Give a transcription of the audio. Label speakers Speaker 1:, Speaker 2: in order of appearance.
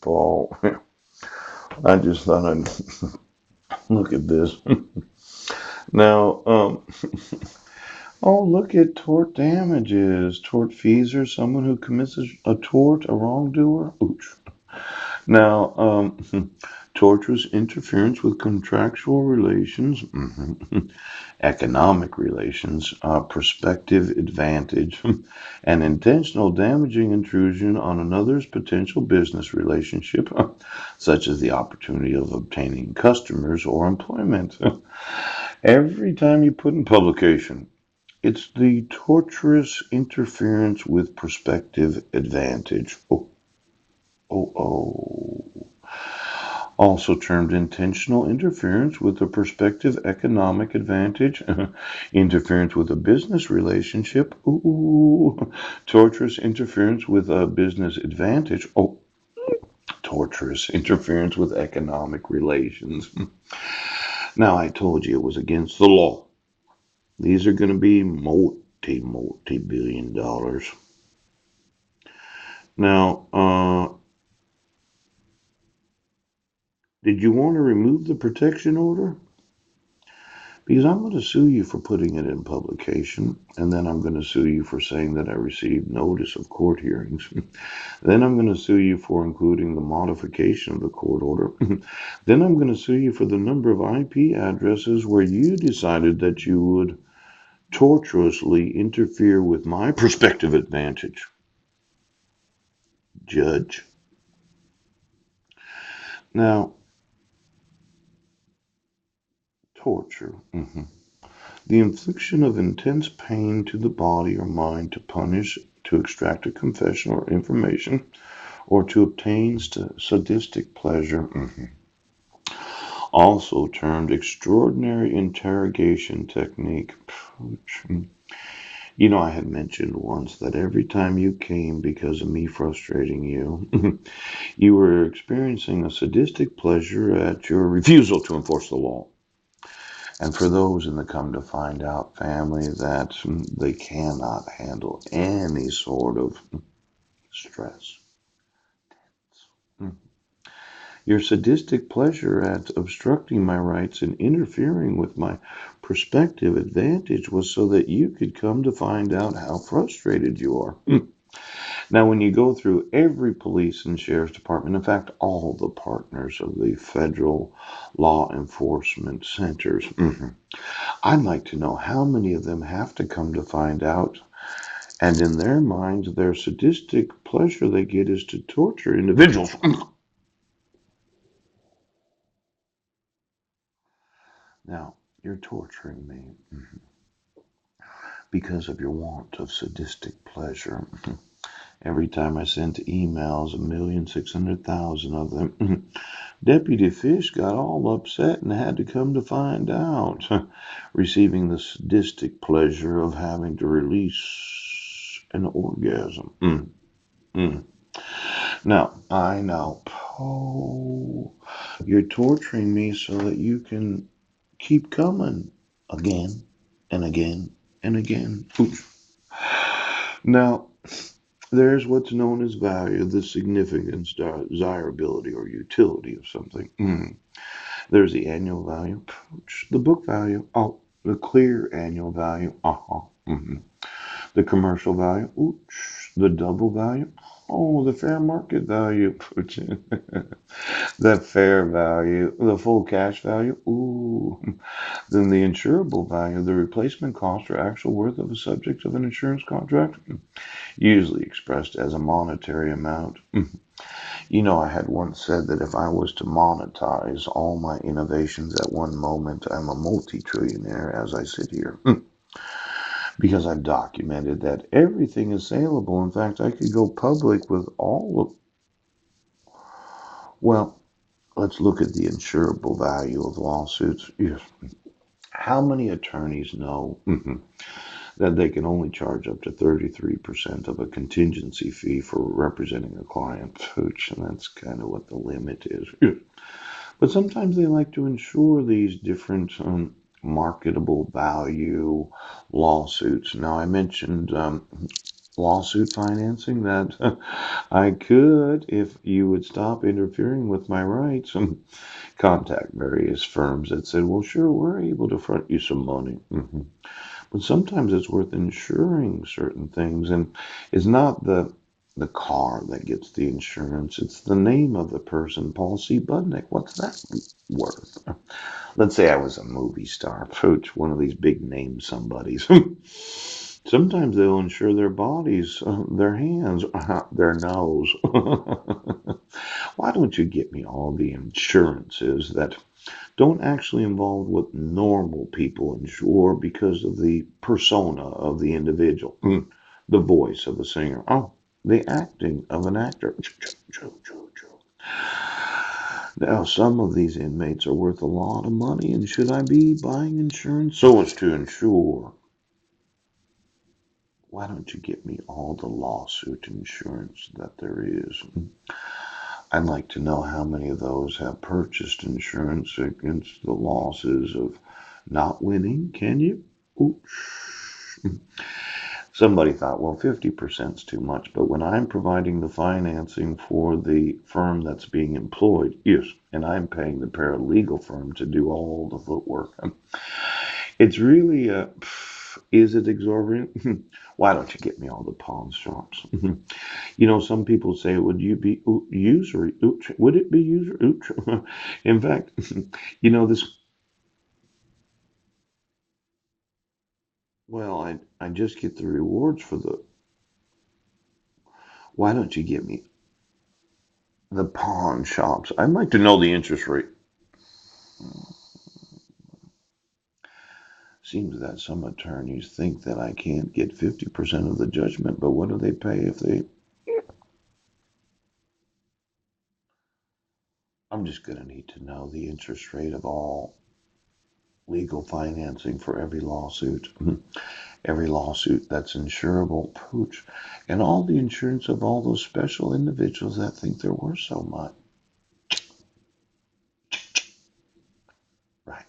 Speaker 1: Paul. I just thought I'd look at this. Now, oh, look at tort damages. Tort fees are someone who commits a tort, a wrongdoer. Ooch. Now, torturous interference with contractual relations, economic relations, prospective advantage, and intentional damaging intrusion on another's potential business relationship, such as the opportunity of obtaining customers or employment. Every time you put in publication, it's the torturous interference with prospective advantage. Oh, oh, oh. Also termed intentional interference with a prospective economic advantage, interference with a business relationship, ooh, torturous interference with a business advantage, oh, torturous interference with economic relations. Now, I told you it was against the law. These are going to be multi-billion dollars. Now, did you want to remove the protection order? Because I'm going to sue you for putting it in publication, and then I'm going to sue you for saying that I received notice of court hearings. Then I'm going to sue you for including the modification of the court order. Then I'm going to sue you for the number of IP addresses where you decided that you would tortuously interfere with my prospective advantage. Judge. Now, torture. The infliction of intense pain to the body or mind to punish, to extract a confession or information, or to obtain sadistic pleasure. Also termed extraordinary interrogation technique. You know, I had mentioned once that every time you came because of me frustrating you, you were experiencing a sadistic pleasure at your refusal to enforce the law. And for those in the come to find out family that they cannot handle any sort of stress. Your sadistic pleasure at obstructing my rights and interfering with my prospective advantage was so that you could come to find out how frustrated you are. Now, when you go through every police and sheriff's department, in fact, all the partners of the federal law enforcement centers, I'd like to know how many of them have to come to find out, and in their minds, their sadistic pleasure they get is to torture individuals. Now, you're torturing me because of your want of sadistic pleasure. Every time I sent emails, 1,600,000 of them, Deputy Fish got all upset and had to come to find out, receiving the sadistic pleasure of having to release an orgasm. Now, I know, oh, you're torturing me so that you can keep coming again and again and again. Now, there's what's known as value, the significance, desirability, or utility of something. There's the annual value, the book value, oh, the clear annual value, the commercial value, the double value, oh, the fair market value, the fair value, the full cash value, then the insurable value, the replacement cost or actual worth of a subject of an insurance contract, usually expressed as a monetary amount. You know, I had once said that if I was to monetize all my innovations at one moment, I'm a multi-trillionaire as I sit here. Because I've documented that everything is saleable. In fact, I could go public with all of, well, let's look at the insurable value of lawsuits. Yes. How many attorneys know that they can only charge up to 33% of a contingency fee for representing a client? And that's kind of what the limit is. But sometimes they like to insure these different marketable value lawsuits. Now, I mentioned lawsuit financing that I could if you would stop interfering with my rights and contact various firms that said, well, sure, we're able to front you some money. But sometimes it's worth insuring certain things, and it's not the car that gets the insurance, it's the name of the person, Paul C. Budnick. What's that worth? Let's say I was a movie star, Pooch, one of these big name somebodies. Sometimes they'll insure their bodies, their hands, their nose. Why don't you get me all the insurances that don't actually involve what normal people insure because of the persona of the individual, the voice of the singer, the acting of an actor. Now, some of these inmates are worth a lot of money, and should I be buying insurance so as to insure? Why don't you get me all the lawsuit insurance that there is? I'd like to know how many of those have purchased insurance against the losses of not winning. Can you? Oops. Somebody thought, well, 50% is too much, but when I'm providing the financing for the firm that's being employed, yes, and I'm paying the paralegal firm to do all the footwork, it's really, is it exorbitant? Why don't you get me all the pawn shops? Some people say, would you be usury? Would it be usury? In fact, this, well, I just get the rewards for the, why don't you get me the pawn shops? I'd like to know the interest rate. Seems that some attorneys think that I can't get 50% of the judgment, but what do they pay if they, I'm just going to need to know the interest rate of all legal financing for every lawsuit. Every lawsuit that's insurable, pooch, and all the insurance of all those special individuals that think they're worth so much right